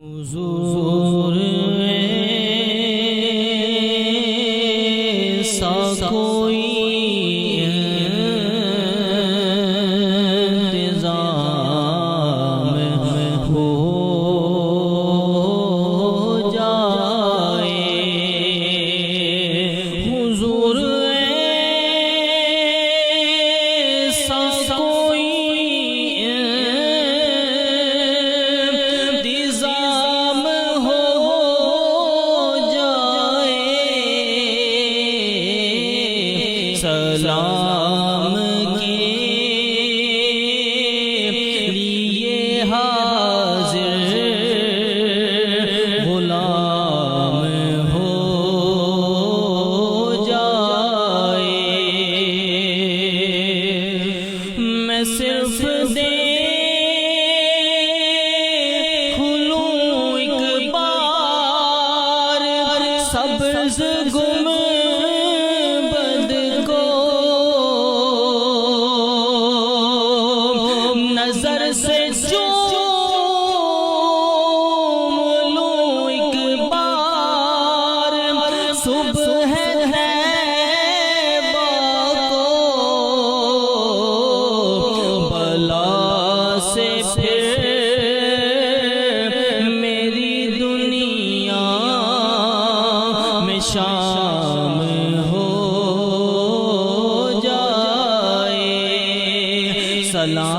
हुजूर सा कोई इंतज़ाम हो जाए। हुजूर सा कोई सलाम के लिए हाजिर गुलाम हो जाए। मैं सिर्फ खुलूं एक बार सब्ज़ गुंबद को, नजर से चूम लूं एक बार सुबह तैबा को, बला से फिर मेरी दुनिया में शाम हो जाए। सलाम